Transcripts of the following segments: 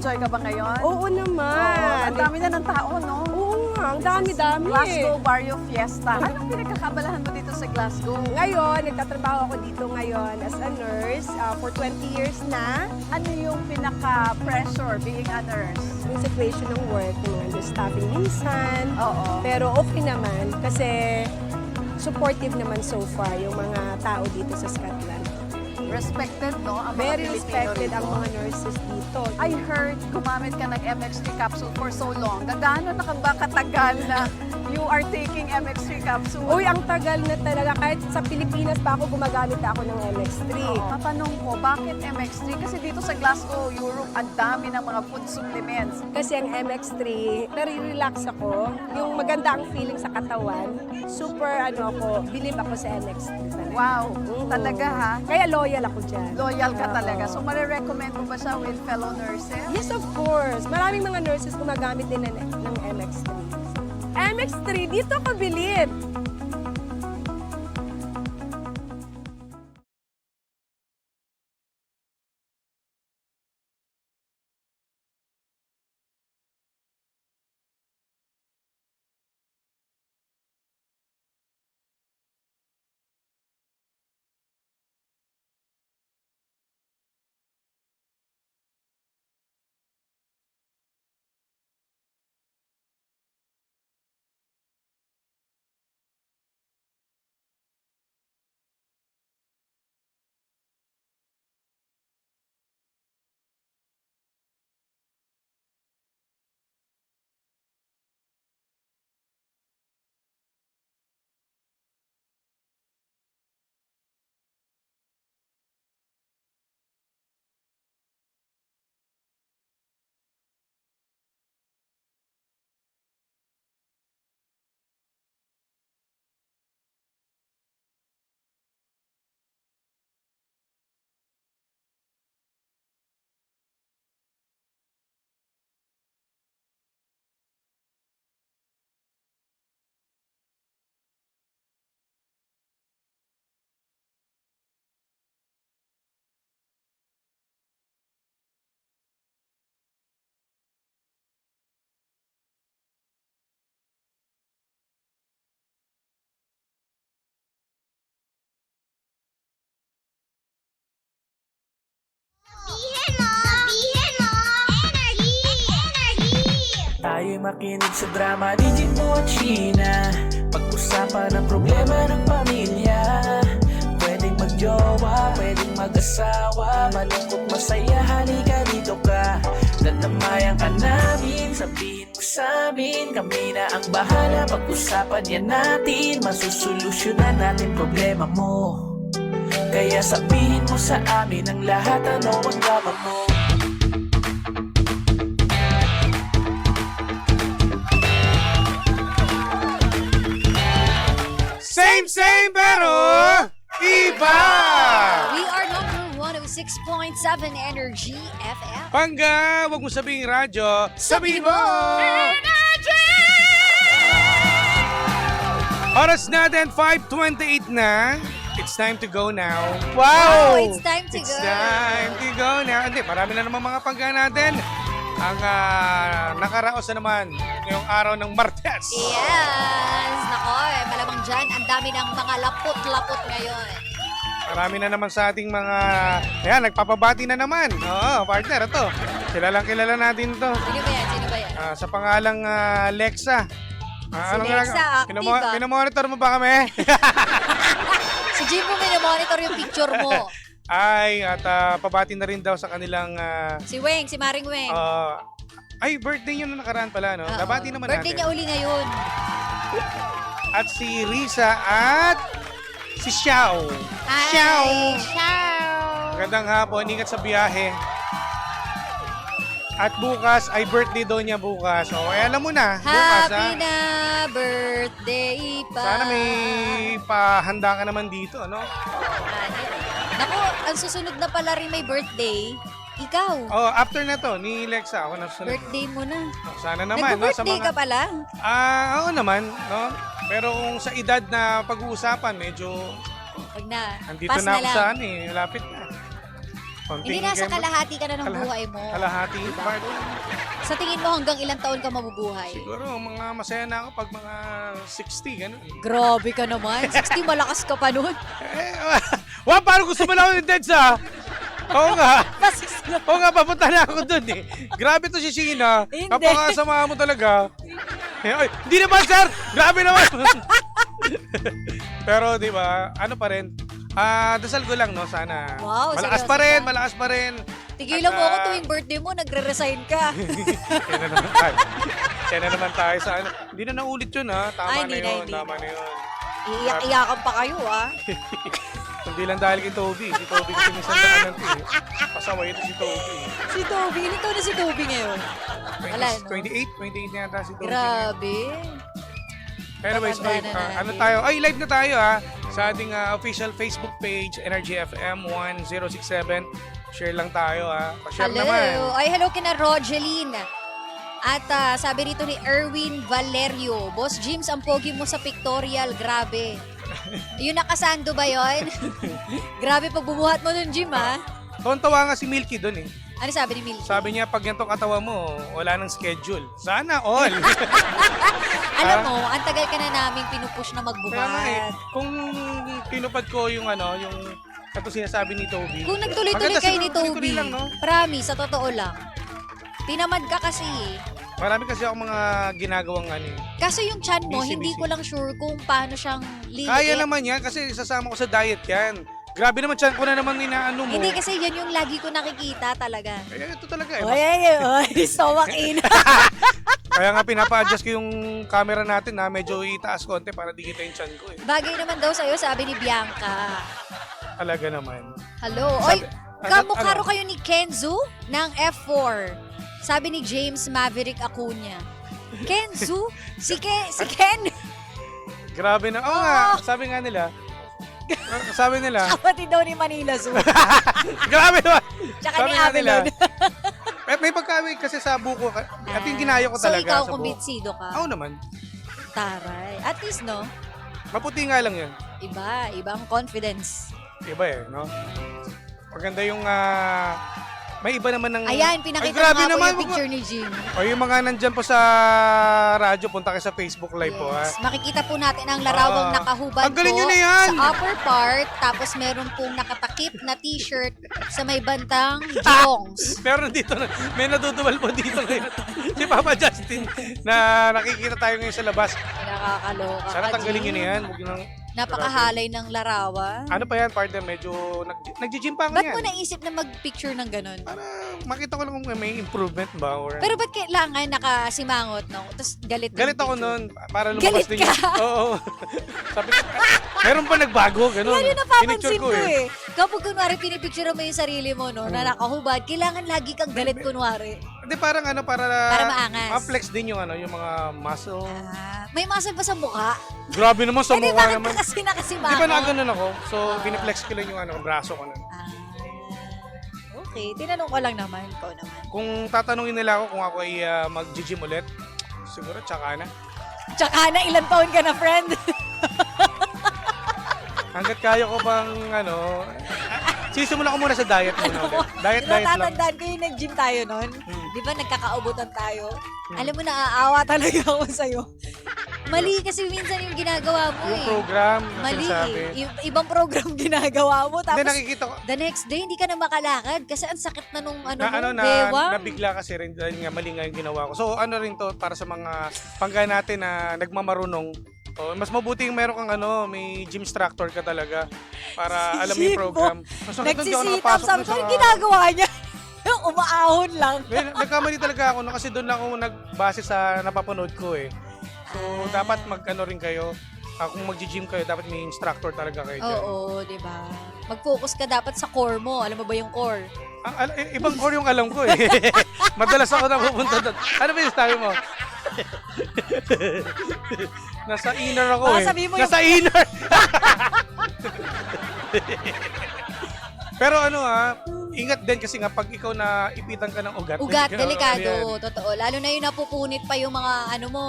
Nag-enjoy ka ba ngayon? Oo naman. Ang dami na ng tao, no? Oo nga, ang dami-dami. Glasgow Barrio Fiesta. Anong pinagkakabalahan mo dito sa Glasgow? Ngayon, nagtatrabaho ako dito ngayon as a nurse for 20 years na. Ano yung pinaka-pressure being a nurse? Yung situation ng work, yung understaffing minsan. Oo. Pero okay naman kasi supportive naman so far yung mga tao dito sa Scotland. Respected, no? Ang mga Very Pilipino respected rito. ang mga nurses dito. I heard gumamit ka ng MX3 capsule for so long. Gaano na ka ba katagal na you are taking MX3 capsule? Uy, ang tagal na talaga. Kahit sa Pilipinas pa ako, gumagamit na ako ng MX3. Matanong ko, bakit MX3? Kasi dito sa Glasgow, Europe, ang dami ng mga food supplements. Kasi ang MX3, nare-relax ako. Yung maganda ang feeling sa katawan. Super, believe ako sa MX3. Wow, talaga ha? Kaya loyal ako dyan. Loyal ka Oo. talaga. So, marirecommend mo ba siya with fellow nurses? Yes, of course. Maraming mga nurses gumagamit din ng MX3. MX3, dito ko bilib. Tayo'y makinig sa drama, digit mo at Sheena. Pag-usapan ang problema ng pamilya. Pwedeng magjowa, pwedeng mag-asawa. Malungkot, masaya, halika dito ka. Dadamayan ka namin, sabihin mo sa'min. Kami na ang bahala, pag-usapan yan natin. Masusolusyonan natin problema mo. Kaya sabihin mo sa amin ang lahat, ano ang drama mo. Same pero iba! We are number 106.7 Energy FM. Pangga, wag mo sabihin radyo, sabihin mo! Oras natin, 5:28 na. It's time to go now. Oh, it's time to It's go. time to go now. Hindi, marami na naman mga pangga natin. Ang nakaraos na naman ngayong araw ng Martes. Yes! Nako, malamang dyan, ang dami ng mga lapot-lapot ngayon. Marami na naman sa ating mga... Ayan, nagpapabati na naman. Oo, partner, ito. Kilalang kilala natin to. Sino ba yan? Sino ba yan? Sa pangalang Lexa. Si Lexa, active ah. Minomonitor mo ba kami? Si Jim mo minomonitor yung picture mo. Ay, at pabati na rin daw sa kanilang... Si Weng, si Maring Weng. ay, birthday yun na nakaraan pala, no? Oo. Nabati naman Birthday niya natin. uli ngayon. At si Risa at si Xiao. Hi! Ciao! Magandang hapon, ingat sa biyahe. At bukas ay birthday daw niya bukas. O, alam mo na. Bukas, Happy na birthday pa. Sana may pahanda ka naman dito, ano? Naku, ang susunod na pala rin may birthday. Ikaw. Oh, after na to, ni Lexa, ako na sunod. Birthday mo na. Sana naman, no? Sa Nagbo-birthday ka pala? Oo naman, no? Pero kung sa edad na pag-uusapan, medyo Wag na. andito Pass na na ako lang. sa ano eh, lapit na. Hindi nasa kalahati ka na ng buhay mo. Kalahati part. Sa tingin mo hanggang ilang taon ka mabubuhay? Siguro, mga masaya na ako pag mga 60, gano'n. Grabe ka naman. 60 malakas ka pa nun. Wow, parang gusto mo lang yung Deds, ha? Oo nga. Oo nga, papunta na ako dun eh. Grabe to si Sheena. Hindi. Napakasama mo talaga. Ay, hindi naman, sir! Grabe naman! Pero, di ba, ano pa rin, dasal ko lang, no, sana. Wow, malakas seryoso pa rin, ka? malakas pa rin. Tigilan mo At, ako tuwing birthday mo, nagre-resign ka. Kaya na naman tayo. Kaya na naman tayo sa ano. Hindi na naulit yun, ha? Tama Ay, na hindi na, yun, hindi tama na yun. Iiyak-iyakan pa kayo, ah. Hindi lang dahil kay Toby. Si Toby kasi minsan daanan ko eh. Pasaway ito si Toby. Si Toby, ilan taon na si Toby ngayon? Wala, no? 28 na yata si Toby. Grabe. Anyways, Tatanda na ano natin. tayo? Ay, live na tayo ha. Sa ating official Facebook page, Energy FM 1067. Share lang tayo ha. Pa-share Hello. naman. Ay, hello kina Rogeline. At sabi rito ni Erwin Valerio, Boss Jims, ang pogi mo sa pictorial, grabe. Yung nakasando ba yon? Grabe pagbubuhat mo nun, Jim, ha? Tontawa nga si Milky doon eh. Ano sabi ni Milky? Sabi niya, pag ganito katawa mo, wala nang schedule. Sana all. Alam mo, ang tagal ka na namin pinupush na Kaya nga eh, magbuhat. kung tinupad ko yung ano, yung ito sinasabi ni Toby. Kung nagtuloy-tuloy maganda kayo ni siguro, tuloy-tuloy Toby, lang, no? promise, sa totoo lang. Tinamad ka kasi eh. Marami kasi ako mga ginagawang ano eh. Kaso yung chan mo, Busy, hindi busy. ko lang sure kung paano siyang liliit. Kaya naman yan kasi isasama ko sa diet yan. Grabe naman, tiyan ko na naman inaano mo. Hindi kasi yan yung lagi ko nakikita talaga. Kaya ito talaga eh. Oy, stomach in. Kaya nga pinapa-adjust ko yung camera natin na medyo itaas konti para di kita yung tiyan ko eh. Bagay naman daw sa'yo, sabi ni Bianca. Talaga naman. Hello. Oy, kamukha ro kayo ni Kenzo ng F4. Sabi ni James Maverick Acuña. Kenzo? Si Ken? Grabe na. Oo nga, sabi nga nila. Sabi nila. Kapatid daw ni Manila Zoo. Grabe naman. Tsaka Sabi ni nga nila. Avalon. May pagkawig kasi sa buko. At yung ginaya ko So talaga ikaw sa buko. kumbinsido ka? Oo naman. Taray. At least, no? Maputi nga lang yun. Ibang confidence. Iba eh, no? Maganda yung may iba naman ng... Ayan, Ay, pinakita grabe nga po naman. yung picture ni Jim. O yung mga nandyan po sa radyo, punta kayo sa Facebook Live po ha. Yes. Makikita po natin ang larawang nakahubad ang galing po yun na yan! sa upper part. Tapos meron pong nakatakip na t-shirt sa may bantang Jongs. Pero dito, may naduduwal po dito ngayon. Si Papa Justin na nakikita tayo ngayon sa labas. Nakakaloka Sana ka, tanggalin Jim. nyo na yan. Huwag nyo nang... Napakahalay ng larawan. Ano pa yan, partner? Medyo nag-gym pa ako Ba't yan. mo naisip na mag-picture ng ganun? Para makita ko lang kung may improvement ba. Or... Pero ba't kailangan nakasimangot, no? Tapos galit Galit yung ako picture? noon para lumabas Galit din ka? yung... Oo. Sabi ko, meron pa nagbago, gano'n. Yan yung napapansin Pinicture ko eh. Kapag kunwari pinipicture mo yung sarili mo, no, na nakahubad, kailangan lagi kang galit kunwari. Hindi, parang ano, para maangas. ma-flex din yung ano, yung mga muscle. May muscle ba sa mukha? Grabe naman sa Hindi, mukha bakit naman. ka kasi Di nakasimangot? ba nakaganon ako? So, biniflex ko lang yung ano, braso ko nun. Okay, tinanong ko lang naman. Ikaw naman. Kung tatanungin nila ako kung ako ay mag-gym ulit, siguro tsaka na. Tsaka na, ilang taon ka na, friend? Hanggat kaya ko bang ano, sisimula ko muna sa diet muna ulit. Diet lang. Natatandaan ko yung nag-gym tayo nun. Di ba nagkakaubutan tayo? Hmm. Alam mo, naaawa talaga ako sa'yo. Mali kasi minsan yung ginagawa mo Yung eh. program, na Mali sinasabi. eh. Ibang program ginagawa mo. Hindi, Tapos nakikita ko. the next day, hindi ka na makalakad kasi ang sakit na nung ano, Na, mo, bewang. nabigla kasi rin dahil nga mali nga yung ginawa ko. So ano rin to para sa mga pangga natin na nagmamarunong. Oh, mas mabuti yung meron kang ano, may gym instructor ka talaga para alam mo yung Jim, program. Masakit nun, di ako Nagsisit up. nakapasok Sabi dun ko, sa- yung ginagawa niya. Umaahon lang. Nagkamali talaga ako no, kasi doon lang ako nagbase sa napapanood ko eh. So dapat mag-ano rin kayo. Kung mag-gym kayo, dapat may instructor talaga kayo dyan. Oo, di ba? Mag-focus ka dapat sa core mo. Alam mo ba yung core? Ibang core yung alam ko eh. Madalas ako napupunta doon. Ano ba yung sabi mo? Nasa inner ako Baka eh. sabihin mo yung- Nasa inner! Pero ano ingat din kasi nga pag ikaw na ipitan ka ng ugat. Ugat, Ayan. delikado. Totoo. Lalo na yung napupunit pa yung mga ano mo.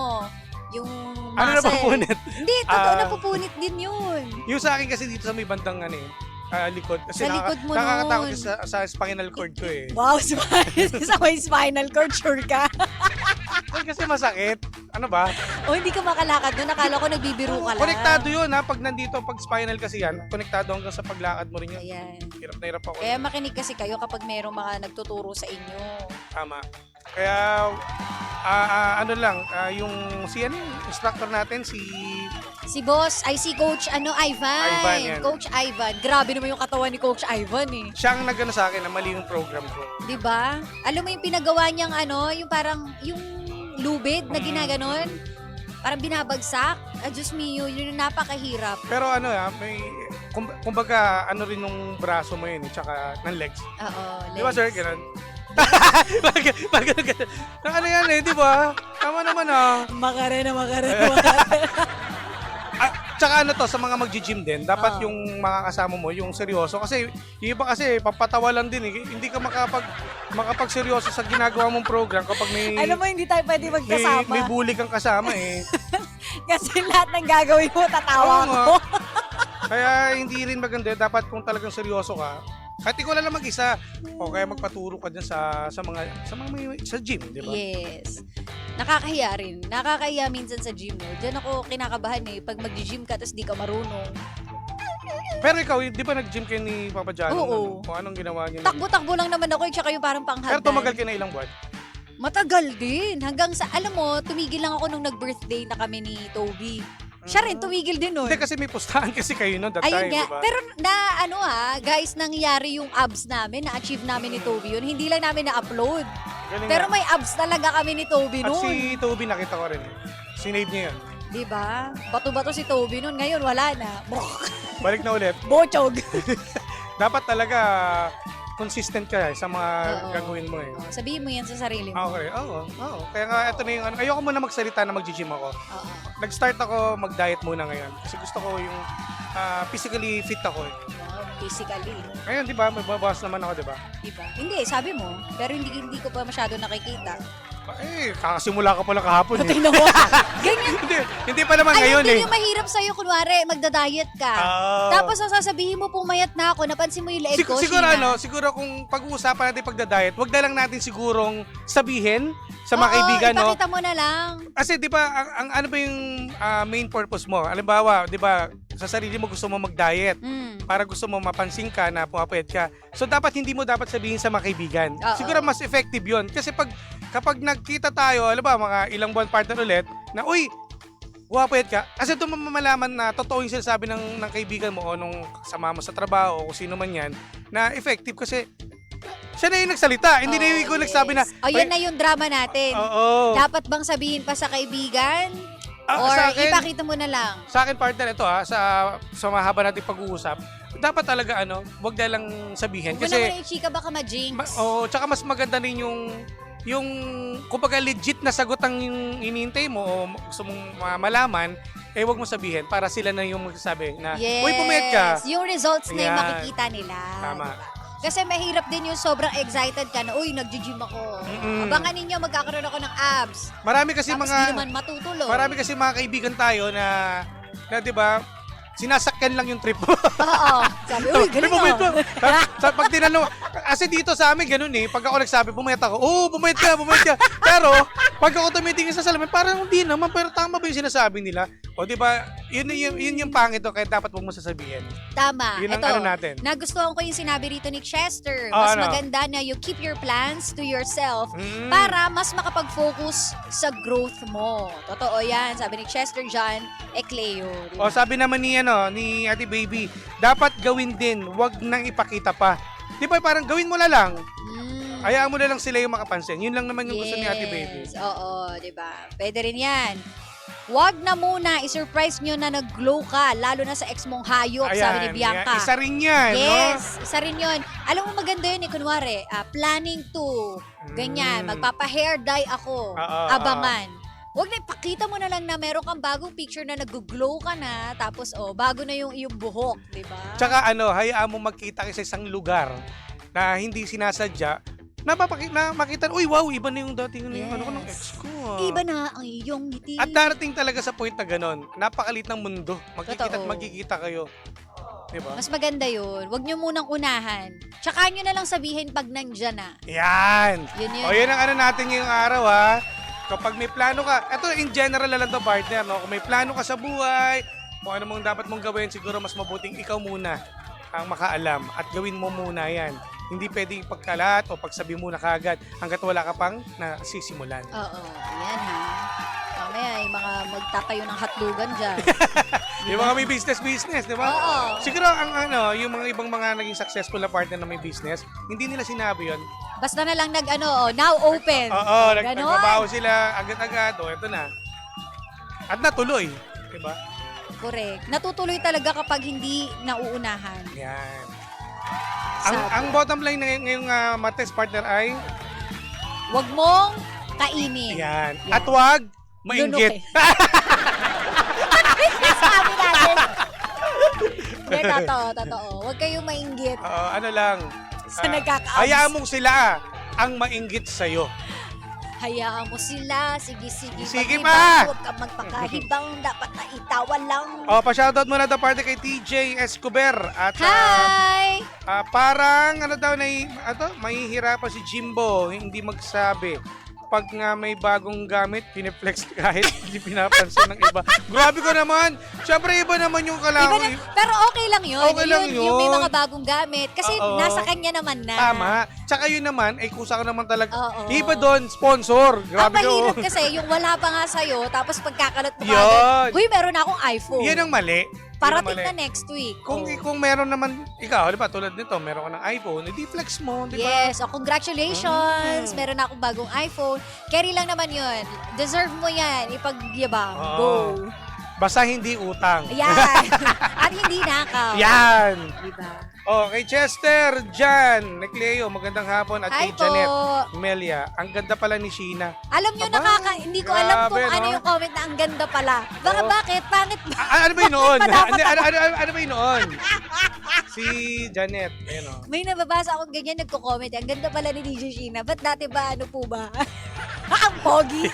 Yung Ano na muscle. papunit? Hindi, totoo Ah. napupunit din yun. Yung sa akin kasi dito sa may bandang ano eh. likod. Kasi Sa likod mo nakakatakot nun. sa spinal cord ko eh. Wow, sa may spinal cord, sure ka? Kasi masakit. Ano ba? O hindi ka makalakad doon, nakala ko nagbibiro ka lang. Konektado yun ha. Pag nandito, pag spinal kasi yan, konektado hanggang sa paglakad mo rin yun. Ayan. Hirap na hirap ako. Kaya makinig kasi kayo kapag merong mga nagtuturo sa inyo. Tama. Kaya, ano lang, yung instructor natin, Si boss, ay si Coach Ivan. Ivan, yan. Coach Ivan. Grabe naman yung katawan ni Coach Ivan eh. siya ang nagano sa akin na mali yung program ko. 'Di ba? Alam mo yung pinagawa niyang yung parang yung lubid na ginaganon. Parang binabagsak. Diyos mio, yun yung napakahirap. Pero kumbaga, ano rin yung braso mo yun, tsaka ng legs. Oo. Di ba, sir? Ganun. Ganun. Ano yan eh, di ba? Tama naman Makare. Tsaka ano to, sa mga magji-gym din, dapat yung mga kasama mo, yung seryoso. Kasi yung iba kasi, papatawa lang din eh. Hindi ka makapagseryoso sa ginagawa mong program kapag may... Alam mo, hindi tayo pwede magkasama. May bully kang kasama eh. Kasi lahat ng gagawin mo, tatawa Oo nga. ko. Kaya hindi rin maganda. Dapat kung talagang seryoso ka, kahit ikaw lang mag-isa, o kaya magpaturo ka dyan sa gym, di ba? Yes. Nakakahiya rin. Nakakahiya minsan sa gym. No? Diyan ako kinakabahan eh. Pag mag-gym ka tapos di ka marunong. Pero ikaw, di ba nag-gym kayo ni Papa Jano? Oo. Kung anong ginawa niyo? Takbo-takbo lang naman ako. Tsaka yung parang panghagdan. Pero tumagal ka na ilang buwan? Matagal din. Hanggang sa, alam mo, tumigil lang ako nung nag-birthday na kami ni Toby. Siya rin, tumigil din nun. Hindi kasi may pustahan kasi kayo noon that Ayun time, nga. di ba? Pero guys, nangyari yung abs namin, na-achieve namin ni Toby yun. Hindi lang namin na-upload. Galing Pero nga. may abs talaga kami ni Toby At nun. si Toby nakita ko rin. Sinave niya yun. Diba? Bato-bato si Toby nun. Ngayon, wala na. Balik na ulit. Bochog. Dapat talaga consistent ka sa mga Oo. gagawin mo eh. Sabihin mo yan sa sarili mo. Okay, oo. Kaya nga, ito na yung ayoko muna magsalita na mag-gym ako. Oo. Nag-start ako mag-diet muna ngayon. Kasi gusto ko yung physically fit ako eh. Wow, physically. Ngayon, di ba? May babawas naman ako, di ba? Diba? Hindi, sabi mo. Pero hindi ko pa masyado nakikita. Kakasimula ka pala kahapon eh. Tingnan mo. Ganyan. hindi pa naman ngayon Ayun din eh. yung mahirap sa'yo, kunwari, magda-diet ka. Tapos ang sasabihin mo, pumayat na ako, napansin mo yung leeg ko, siguro Sheena. siguro kung pag-uusapan natin pagda-diet, wag na lang natin sigurong sabihin sa mga Oo, kaibigan, no? ipakita mo na lang. Kasi 'di ba, ang ano ba yung main purpose mo? Halimbawa, 'di ba, sa sarili mo gusto mo mag-diet para gusto mo mapansin ka na pumapayat ka. So dapat hindi mo dapat sabihin sa mga kaibigan. Oo. Siguro mas effective 'yon kasi kapag nagkita tayo, alam ba, mga ilang buwan partner ulit, na uy, pumapayat ka. Kasi doon mo mamalaman na totoo yung sinasabi ng kaibigan mo o nung kasama mo sa trabaho o kung sino man yan, na effective kasi siya na yung nagsalita. Hindi na yung ikaw nagsabi na, Ayun na yung drama natin. oo. Dapat bang sabihin pa sa kaibigan? Or Sa akin, ipakita mo na lang? sa akin partner ito sa mahaba nating pag-uusap, dapat talaga wag na lang sabihin Huwag mo naman kasi yung chika, baka ma-jinx. tsaka mas maganda rin yung kumbaga legit na sagot ang yung inintay mo o gusto mong malaman, wag mo sabihin para sila na yung magsasabi na, Yes. uy, pumayat ka. Yung results na yung Ayan. makikita nila. Tama. Diba? Kasi mahirap din yung sobrang excited ka na, uy, nag-gym ako. Mm-mm. Abangan ninyo, magkakaroon ako ng abs. Marami kasi Tapos di naman matutulog. marami kasi mga kaibigan tayo na 'di ba, sinasakyan lang yung trip mo. Oo. Sabi, uy, galing pumayat oh. ka. Sa pag tinanong, kasi dito sa amin ganun eh, pag ako nagsabi, pumayat ako, pumayat ka. Pero, pag ako tumitingin sa salamin, parang hindi naman, pero tama ba yung sinasabi nila? O di ba, yun yung pangit kaya dapat huwag mo sasabihin. Tama. Yun ang Ito, ano natin. nagustuhan ko yung sinabi rito ni Chester. Oh, Mas ano? maganda na you keep your plans to yourself Mm. para mas makapag-focus sa growth mo. Totoo yan. Sabi ni Chester John Ecleo. O sabi naman ni Ate Baby, dapat gawin din, wag nang ipakita pa. Di ba parang gawin mo na lang. Mm. Hayaan mo na lang sila yung makapansin. Yun lang naman yung gusto ni Ate Baby. Yes, oo, di ba? Pwede rin yan. Huwag na muna, isurprise nyo na nag-glow ka, lalo na sa ex mong hayop, sabi ni Bianca. Isa rin yan, Yes, isa rin yun. Alam mo maganda yun eh, kunwari, planning to, ganyan, magpapa-hair dye ako, Oo, abangan. Huwag na, ipakita mo na lang na meron kang bagong picture na nag-glow ka na, tapos bago na yung iyong buhok, di ba? Tsaka hayaan mo magkita kayo sa isang lugar na hindi sinasadya, na makita, uy, wow, iba na yung dating Yes. ko ng ex ko. Iba na ang iyong ngiti. At darating talaga sa point na gano'n, napakalit ng mundo. Magkikita at Totoo. magkikita kayo. Diba? Mas maganda yun. Huwag nyo munang unahan. Tsaka nyo na lang sabihin pag nandyan na. Yan. Yun yun. O yun ang ano natin ngayong araw ha. Kapag may plano ka, ito in general na lang to partner, no? Kung may plano ka sa buhay, kung ano mong dapat mong gawin, siguro mas mabuting ikaw muna ang makaalam at gawin mo muna yan. Hindi pwedeng pagkalat o pagsabi muna kagad hanggat wala ka pang nasisimulan. Oo. Yan ha. Mamaya yung mga magtatayo ng hotdogan dyan. Yung mga may business, di ba? Oo. Siguro ang ano, yung mga ibang mga naging successful na partner na may business, hindi nila sinabi yon. Basta na lang now open. Oo, Ganon. nagbabaho sila agad-agad. O, eto na. At natuloy. Diba? Correct. Natutuloy talaga kapag hindi nauunahan. Yan. Sabi. Ang bottom line na ngayong Martes partner ay, Huwag mong kainin. yan. Yan. At wag mainggit. Sabi natin. Hindi, totoo. Huwag kayong mainggit Ano lang. sa nagkakaabs. Hayaan mong sila ang mainggit sa'yo. Hayaan mo sila. Sige. Sige Pag-ibang, pa! Huwag ka magpakahibang. Dapat na itawan lang. O, pa-shoutout muna the party kay TJ Escobar. At Hi! parang ano daw mahihirapan si Jimbo, hindi magsabi. Pag nga may bagong gamit, piniflex kahit hindi pinapansin ng iba. Grabe ko naman. Siyempre iba naman yung Iba kalaki. na, pero okay lang yun. Okay lang Yung may yun. mga bagong gamit. Kasi Oo. nasa kanya naman na. Tama. Tsaka yun naman, ay kusa ko naman talaga. Oo. Iba doon, sponsor. Ang Grabe mahirap ko. kasi yung wala pa nga sa'yo, tapos pagkakalot mo Yun. kagad, uy, meron na akong iPhone. Yan ang mali. Parating Yun ang na mali. next week. Kung meron naman, ikaw, di ba, tulad nito, meron ka ng iPhone, edi flex mo, di ba? Yes, congratulations! Meron na akong bagong iPhone. Carry lang naman yun. Deserve mo yan. Ipagyabang. Oo. Go. Basta hindi utang. Ayan. At hindi nakaw. Yan! Diba? Oh, kay Chester, Jan, Necleo, magandang hapon. At Hi kay Janet, po. Melia, ang ganda pala ni Sheena. Alam nyo, Aba, hindi ko alam kung grabe, ano no? yung comment na ang ganda pala. Baka Oo. bakit? Pangit ba? Ano ba yun noon? Padapat ano ba yun noon? Si Janet, ayun o. May nababasa akong ganyan nagko-comment. Ang ganda pala ni DJ Sheena. Ba't dati ba ano po ba? Ang pogi.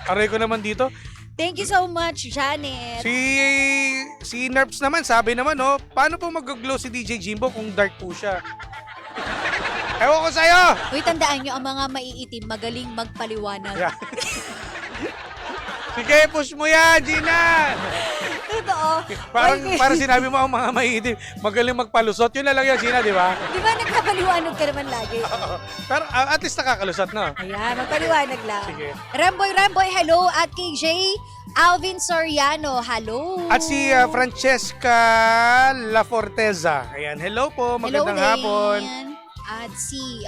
Aray ko naman dito. Thank you so much, Janet. Si Nerps naman, sabi naman, oh, paano po mag-glow si DJ Jimbo kung dark po siya? Ewan ko sa'yo! Uy, tandaan nyo, ang mga maiitim, magaling magpaliwanag. Yeah. Sige, push mo yan, Gina! Totoo. Parang sinabi mo ang mga maiitim, magaling magpalusot. Yun na lang yan, Gina, di ba? Di ba nagpapaliwanag ka naman lagi? Pero at least nakakalusot, no? Ayan, magpaliwanag lang. Sige. Remboy, hello. At kay Jay Alvin Soriano, hello. At si Francesca La Forteza. Ayan, hello po, magandang hapon. At si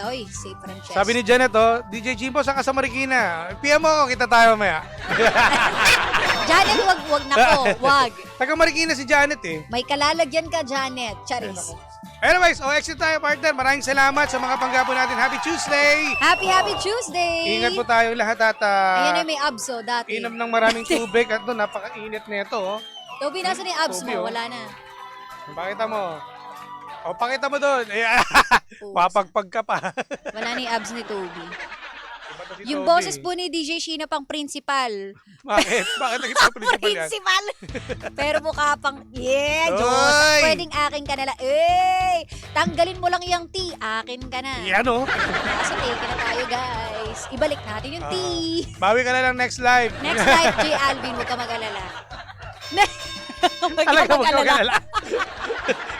Francesca. Sabi ni Janet, oh, DJ Jimbo, saan ka sa Marikina? PM mo ako, kita tayo maya. Janet, wag na po, wag. Taga Marikina si Janet eh. May kalalagyan ka, Janet. Charis. Anyways, exit tayo partner. Maraming salamat sa mga panggapo natin. Happy Tuesday! Happy Tuesday! Ingat po tayo lahat at Ayan ay may abs, oh, dati. inom ng maraming tubig at doon, napakainit nito. Oh. Toby, nasa ni abs Toby, mo? oh. Wala na. Pakita mo. O, pakita mo doon. Ayan. Papagpag ka pa. Wala ni abs ni Toby. Iba to si Yung Toby. boses po ni DJ Sheena pang principal. Bakit? Bakit naging principal yan? Principal! Pero mukha pang, Diyos! Oy! Pwedeng akin ka na lang. Eh! Tanggalin mo lang yung T. Akin ka na. Yan oh. Kasi take na tayo, guys. Ibalik natin yung T. Bawi ka na lang next live. Next live, J. Alvin, huwag ka mag-alala. Huwag Talaga, ka huwag ka mag-alala. mag-alala.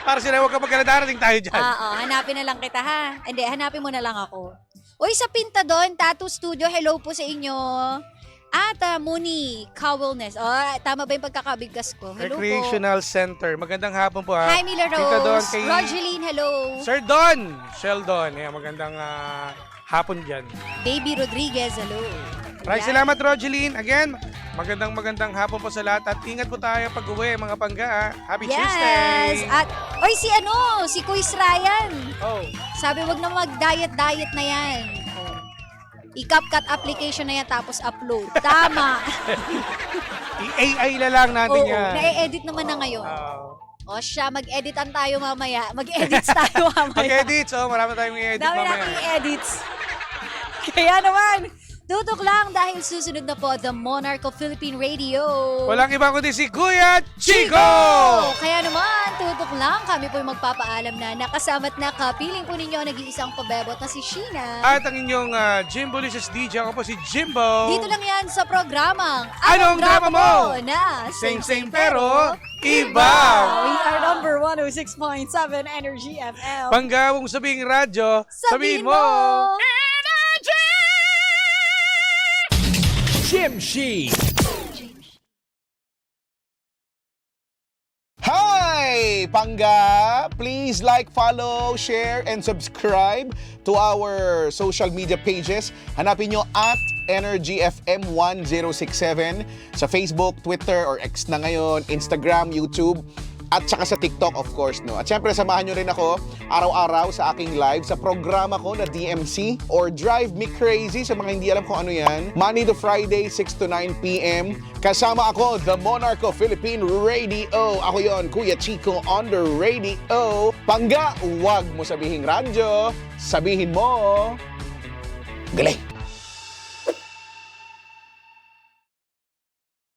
Para sila, huwag ka mag-alala. Darating tayo dyan. Oo, hanapin na lang kita, ha? Hindi, hanapin mo na lang ako. Uy, sa Pintadon, Tattoo Studio, hello po sa inyo. At Muni, Cowellness. Oh, tama ba yung pagkakabigkas ko? Hello po. Recreational Center. Magandang hapon po ha. Hi, Mila Tita Don, Rose. kay Rogeline, hello. Sir Don. Sheldon. Ayan, magandang hapon dyan. Baby Rodriguez, hello. Maraming Ayan. salamat, Rogeline. Again, magandang hapon po sa lahat. At ingat po tayo pag uwi, mga pangga. Happy Yes. Tuesday. At, oy, si Kuis Ryan. Oh, Sabi, wag na mag-diet na yan. Oh. I-CapCut application na yan tapos upload. Tama. i-AI na lang natin Oo, yan. na-edit naman na ngayon. Oh. O siya, mag-editan tayo mamaya. Mag-edits tayo mamaya. Mag-edits. Oh, marami tayong i-edit Dami mamaya. natin i-edits. Kaya naman, tutok lang dahil susunod na po The Monarch of Philippine Radio. Walang iba kundi si Kuya Chico! Kaya naman, tutok lamang. Kami po'y magpapaalam na nakasama't nakapiling po ninyo nag-iisang pabebot na si Sheena. At ang inyong Jimbo Licious DJ, ako po si Jimbo. Dito lang yan sa programang Anong Drama Mo? Na Same pero iba. We are number 106.7 Energy FM. Panggawong sabing radyo, sabihin mo. Jimshi! Hi! Pangga! Please like, follow, share, and subscribe to our social media pages. Hanapin nyo at Energy FM 1067 sa Facebook, Twitter, or X na ngayon, Instagram, YouTube, at saka sa TikTok, of course, no? At syempre, samahan nyo rin ako araw-araw sa aking live sa programa ko na DMC or Drive Me Crazy sa mga hindi alam kung ano yan. Monday to Friday, 6 to 9 p.m. Kasama ako, The Monarch of Philippine Radio. Ako yon, Kuya Chico on the radio. Pangga, huwag mo sabihin radyo. Sabihin mo, galing!